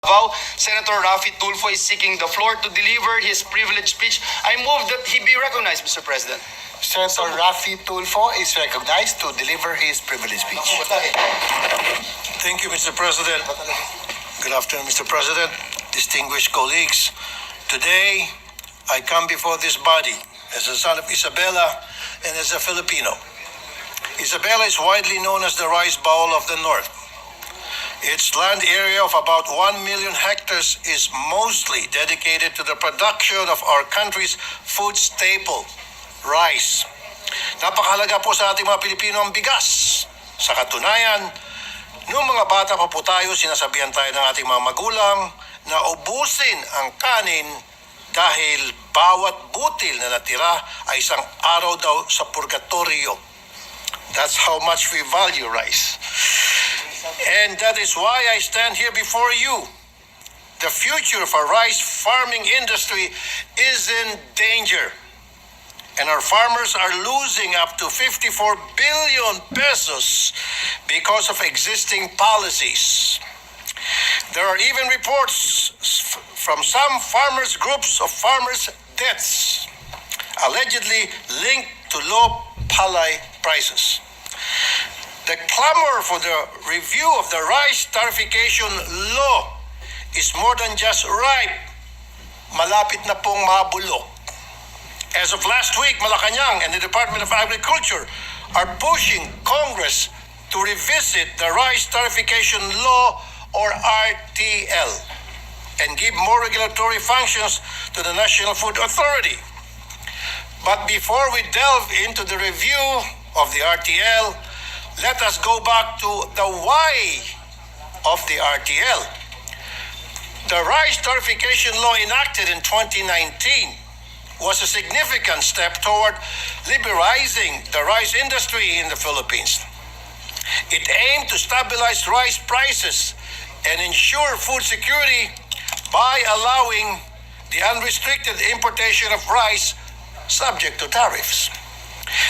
Davao, Senator Raffy Tulfo is seeking the floor to deliver his privileged speech. I move that he be recognized, Mr. President. Senator Raffy Tulfo is recognized to deliver his privileged speech. Thank you, Mr. President. Good afternoon, Mr. President, distinguished colleagues. Today, I come before this body as a son of Isabela and as a Filipino. Isabela is widely known as the rice bowl of the North. Its land area of about 1 million hectares is mostly dedicated to the production of our country's food staple, rice. Napakahalaga po sa ating mga Pilipino ang bigas. Sa katunayan, noong mga bata pa po tayo, sinasabihan tayo ng ating mga magulang na ubusin ang kanin dahil bawat butil na natira ay isang araw daw sa purgatorio. That's how much we value rice. And that is why I stand here before you. The future of our rice farming industry is in danger. And our farmers are losing up to 54 billion pesos because of existing policies. There are even reports from some farmers' groups of farmers' debts, allegedly linked to low palay prices. The clamor for the review of the rice tarification law is more than just ripe. Malapit na pong mabulok. As of last week, Malacanang and the Department of Agriculture are pushing Congress to revisit the rice tarification law, or RTL, and give more regulatory functions to the National Food Authority. But before we delve into the review of the RTL, let us go back to the why of the RTL. The rice tarification law enacted in 2019 was a significant step toward liberalizing the rice industry in the Philippines. It aimed to stabilize rice prices and ensure food security by allowing the unrestricted importation of rice subject to tariffs.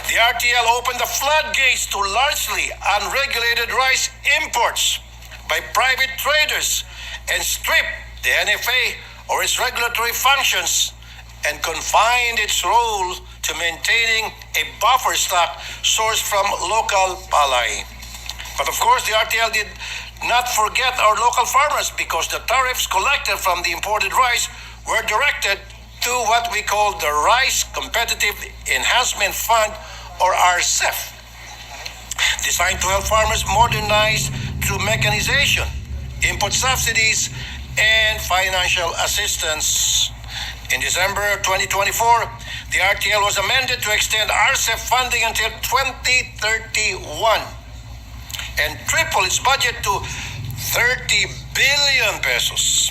The RTL opened the floodgates to largely unregulated rice imports by private traders and stripped the NFA or its regulatory functions and confined its role to maintaining a buffer stock sourced from local palay. But of course, the RTL did not forget our local farmers because the tariffs collected from the imported rice were directed to what we call the Rice Competitive Enhancement Fund, or RCEF, designed to help farmers modernize through mechanization, input subsidies, and financial assistance. In December 2024, the RTL was amended to extend RCEF funding until 2031 and triple its budget to 30 billion pesos.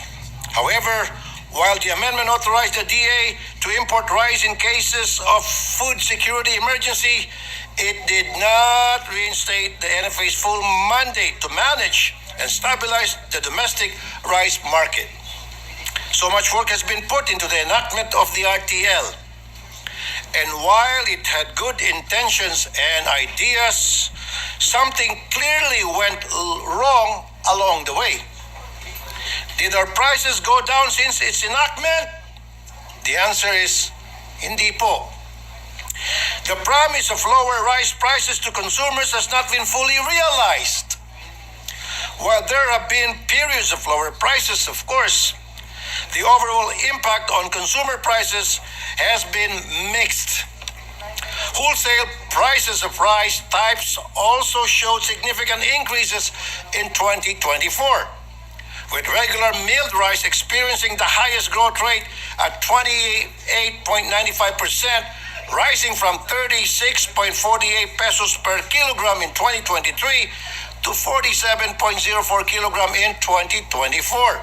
However, while the amendment authorized the DA to import rice in cases of food security emergency, it did not reinstate the NFA's full mandate to manage and stabilize the domestic rice market. So much work has been put into the enactment of the RTL. And while it had good intentions and ideas, something clearly went wrong along the way. Did our prices go down since its enactment? The answer is, hindi po. The promise of lower rice prices to consumers has not been fully realized. While there have been periods of lower prices, of course, the overall impact on consumer prices has been mixed. Wholesale prices of rice types also showed significant increases in 2024. with regular milled rice experiencing the highest growth rate at 28.95%, rising from 36.48 pesos per kilogram in 2023 to 47.04 kilogram in 2024.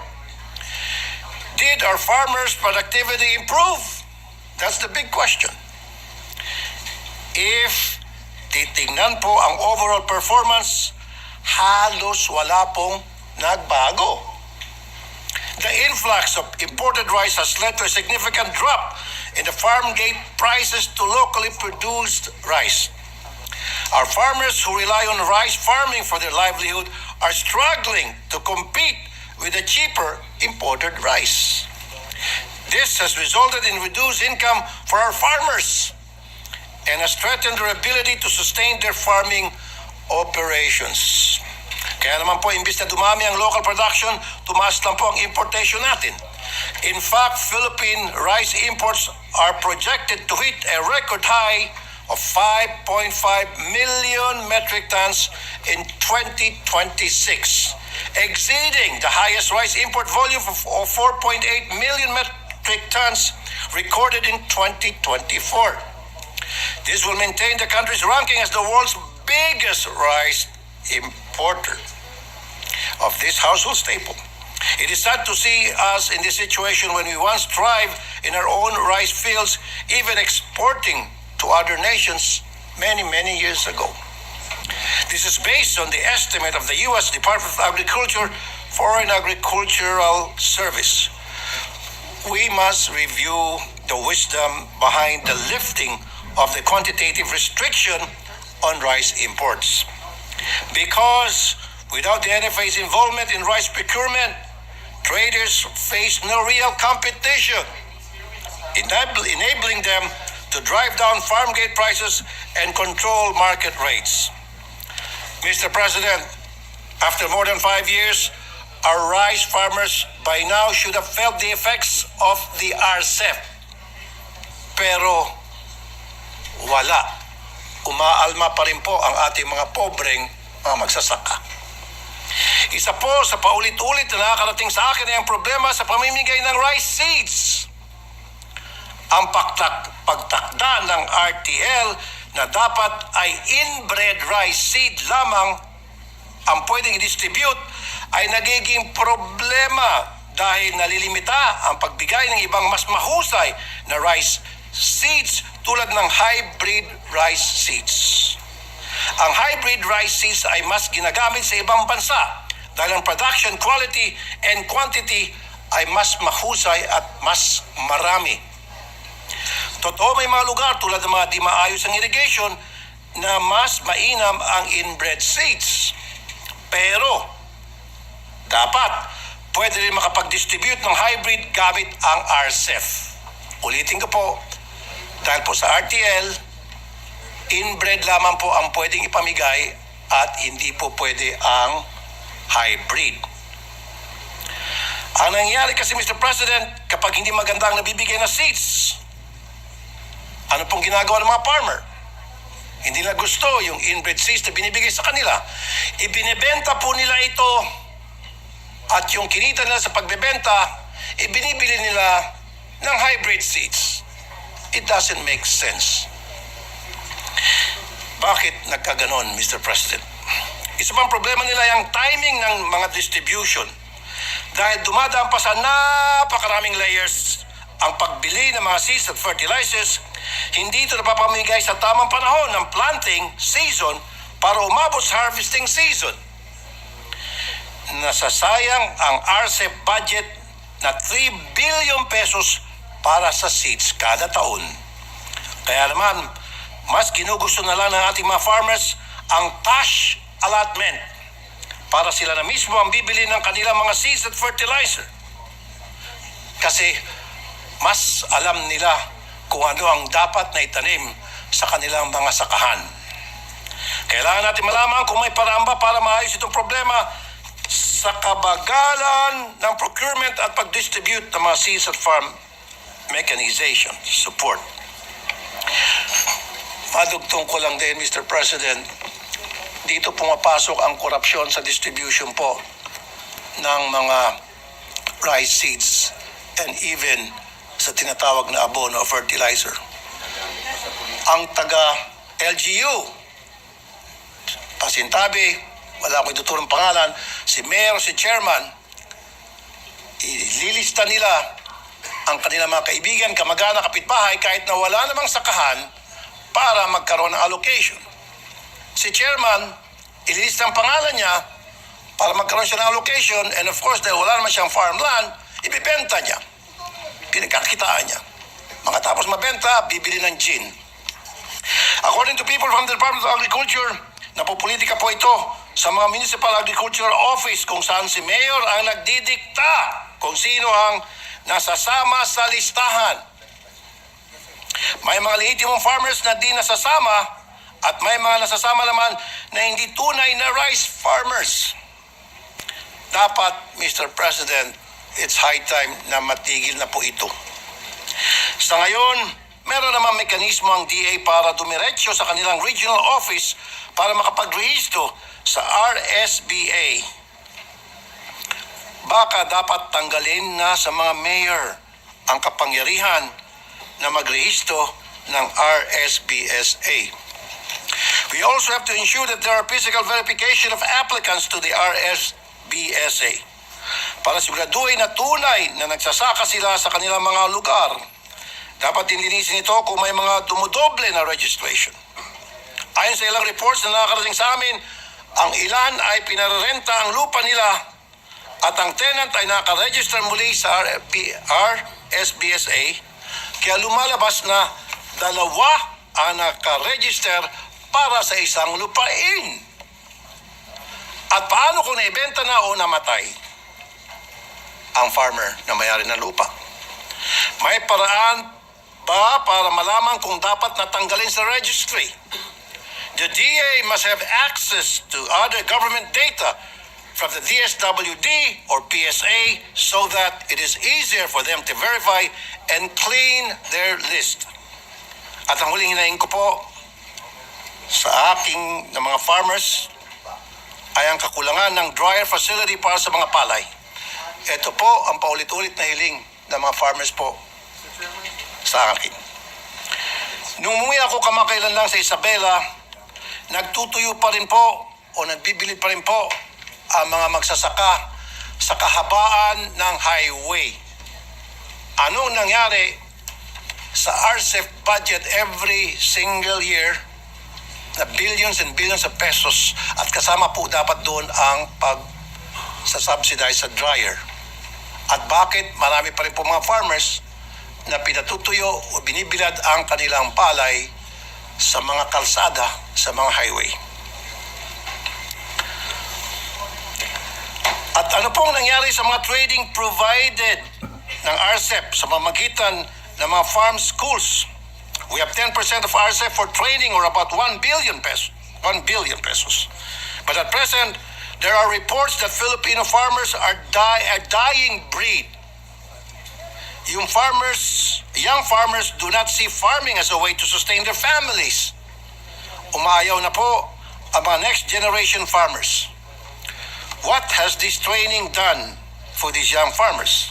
Did our farmers' productivity improve? That's the big question. If titignan po ang overall performance, halos wala pong nagbago. The influx of imported rice has led to a significant drop in the farm gate prices to locally produced rice. Our farmers who rely on rice farming for their livelihood are struggling to compete with the cheaper imported rice. This has resulted in reduced income for our farmers and has threatened their ability to sustain their farming operations. Kaya naman po, imbis na dumami ang local production, tumaas lang po ang importation natin. In fact, Philippine rice imports are projected to hit a record high of 5.5 million metric tons in 2026, exceeding the highest rice import volume of 4.8 million metric tons recorded in 2024. This will maintain the country's ranking as the world's biggest rice importer of this household staple. It is sad to see us in this situation when we once thrived in our own rice fields, even exporting to other nations many years ago. This is based on the estimate of the U.S. Department of Agriculture Foreign Agricultural Service. We must review the wisdom behind the lifting of the quantitative restriction on rice imports. Because without the NFA's involvement in rice procurement, traders face no real competition, enabling them to drive down farm gate prices and control market rates. Mr. President, after more than 5 years, our rice farmers by now should have felt the effects of the RCEP. Pero wala. Umaalma pa rin po ang ating mga pobreng mga magsasaka. Isa po sa paulit-ulit na nakakarating sa akin ay ang problema sa pamimigay ng rice seeds. Ang pagtakda ng RTL na dapat ay inbred rice seed lamang ang pwedeng i-distribute ay nagiging problema dahil nalilimita ang pagbigay ng ibang mas mahusay na rice seeds tulad ng hybrid rice seeds. Ang hybrid rice seeds ay mas ginagamit sa ibang bansa dahil ang production quality and quantity ay mas mahusay at mas marami. Totoo may mga lugar tulad ng mga di maayos ang irrigation na mas mainam ang inbred seeds. Pero dapat pwede rin makapag-distribute ng hybrid gamit ang RCEP. Ulitin ko po, dahil po sa RTL, inbred lamang po ang pwedeng ipamigay at hindi po pwede ang hybrid. Ang nangyayari kasi, Mr. President, kapag hindi maganda ang nabibigay na seeds, ano pong ginagawa ng mga farmer? Hindi na gusto yung inbred seeds na binibigay sa kanila. Ibinebenta po nila ito at yung kinita nila sa pagbebenta, ibinibili nila ng hybrid seeds. It doesn't make sense. Bakit nagkaganon, Mr. President? Isa pang problema nila yung timing ng mga distribution. Dahil dumadaan pa sa napakaraming layers ang pagbili ng mga seeds at fertilizers, hindi ito napapamigay sa tamang panahon ng planting season para umabot sa harvesting season. Nasasayang ang RCEP budget na 3 billion pesos para sa seeds kada taon. Kaya naman, mas ginugusto na lang ng ating mga farmers ang cash allotment para sila na mismo ang bibili ng kanilang mga seeds at fertilizer. Kasi mas alam nila kung ano ang dapat na itanim sa kanilang mga sakahan. Kailangan natin malaman kung may paraan ba para maayos itong problema sa kabagalan ng procurement at pag-distribute ng mga seeds at farm mechanization support. Madugtong ko lang din, Mr. President, dito pumapasok ang korupsyon sa distribution po ng mga rice seeds and even sa tinatawag na abono o fertilizer. Ang taga-LGU, pasintabi, wala akong ituturong pangalan, si Mayor, si Chairman, ililista nila ang kanilang mga kaibigan, kamag-anak, kapitbahay kahit na wala namang sakahan para magkaroon ng allocation. Si Chairman, ililista ang pangalan niya para magkaroon siya ng allocation, and of course, dahil wala naman siyang farmland, ibibenta niya. Pinagkakitaan niya. Mga tapos mabenta, bibili ng gin. According to people from the Department of Agriculture, napopolitika po ito sa mga municipal agricultural office kung saan si Mayor ang nagdidikta kung sino ang nasasama sa listahan. May mga lehitimong farmers na di nasasama at may mga nasasama naman na hindi tunay na rice farmers. Dapat, Mr. President, it's high time na matigil na po ito. Sa ngayon, meron namang mekanismo ang DA para dumiretso sa kanilang regional office para makapagrehistro sa RSBA. Baka dapat tanggalin na sa mga mayor ang kapangyarihan na magrehistro ng RSBSA. We also have to ensure that there are physical verification of applicants to the RSBSA para siguraduhin na tunay na nagsasaka sila sa kanilang mga lugar. Dapat din linisin ito kung may mga dumudoble na registration. Ayon sa ilang reports na nakakarating sa amin, ang ilan ay pinarerenta ang lupa nila at ang tenant ay nakaregister muli sa RSBSA, kaya lumalabas na dalawa ang nakaregister para sa isang lupain. At paano kung naibenta na o namatay ang farmer na may-ari ng lupa? May paraan ba para malaman kung dapat natanggalin sa registry? The DA must have access to other government data from the DSWD or PSA so that it is easier for them to verify and clean their list. At ang huling hinaing ko po sa aking mga farmers ay ang kakulangan ng dryer facility para sa mga palay. Ito po ang paulit-ulit na hiling ng mga farmers po sa akin. Nung umuwi ako kamakailan lang sa Isabela, nagtutuyo pa rin po o nagbibili pa rin po ang mga magsasaka sa kahabaan ng highway. Anong nangyari sa RCEP budget every single year na billions and billions of pesos at kasama po dapat doon ang pag-subsidize sa dryer? At bakit marami pa rin po mga farmers na pinatutuyo o binibilad ang kanilang palay sa mga kalsada, sa mga highway? At ano pong nangyari sa mga trading provided ng RCEP sa pamamagitan ng mga farm schools? We have 10% of RCEP for training or about 1 billion pesos. 1 billion pesos. But at present, there are reports that Filipino farmers are dying breed. Young farmers do not see farming as a way to sustain their families. Umayaw na po ang mga next generation farmers. What has this training done for these young farmers?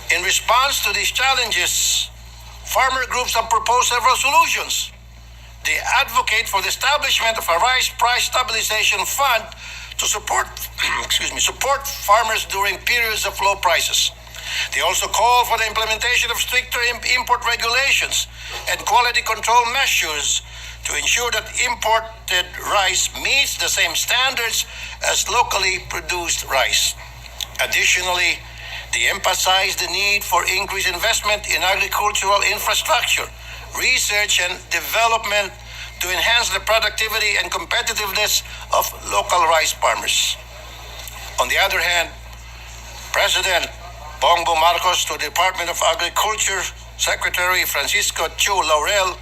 In response to these challenges, farmer groups have proposed several solutions. They advocate for the establishment of a rice price stabilization fund to support farmers during periods of low prices. They also call for the implementation of stricter import regulations and quality control measures to ensure that imported rice meets the same standards as locally produced rice. Additionally, they emphasize the need for increased investment in agricultural infrastructure, research and development to enhance the productivity and competitiveness of local rice farmers. On the other hand, President Bongbong Marcos to the Department of Agriculture Secretary Francisco Chu Laurel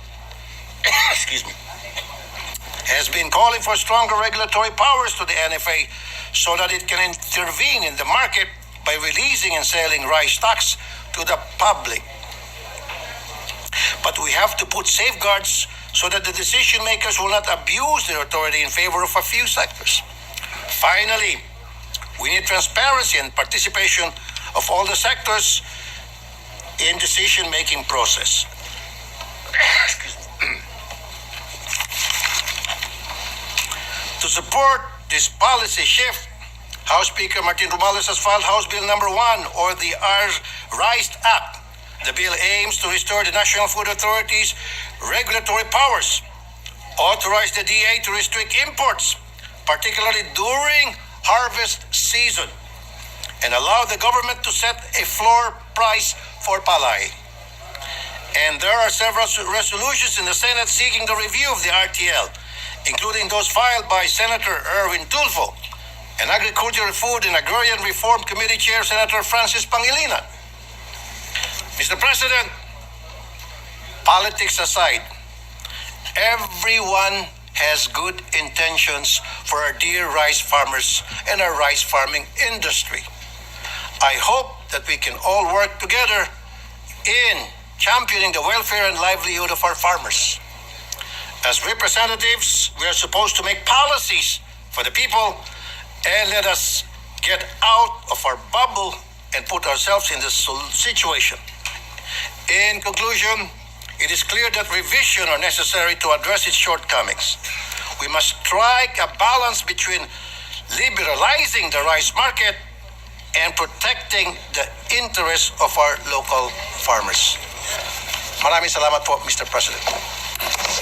has been calling for stronger regulatory powers to the NFA so that it can intervene in the market by releasing and selling rice stocks to the public. But we have to put safeguards so that the decision makers will not abuse their authority in favor of a few sectors. Finally, we need transparency and participation of all the sectors in decision-making process. To support this policy shift, House Speaker Martin Romualdez has filed House Bill Number 1, or the RISE Act. The bill aims to restore the National Food Authority's regulatory powers, authorize the DA to restrict imports, particularly during harvest season, and allow the government to set a floor price for palay. And there are several resolutions in the Senate seeking the review of the RTL, including those filed by Senator Erwin Tulfo and Agriculture, Food and Agrarian Reform Committee Chair Senator Francis Pangilinan. Mr. President, politics aside, everyone has good intentions for our dear rice farmers and our rice farming industry. I hope that we can all work together in championing the welfare and livelihood of our farmers. As representatives, we are supposed to make policies for the people and let us get out of our bubble and put ourselves in this situation. In conclusion, it is clear that revision are necessary to address its shortcomings. We must strike a balance between liberalizing the rice market and protecting the interests of our local farmers. Maraming salamat po, Mr. President.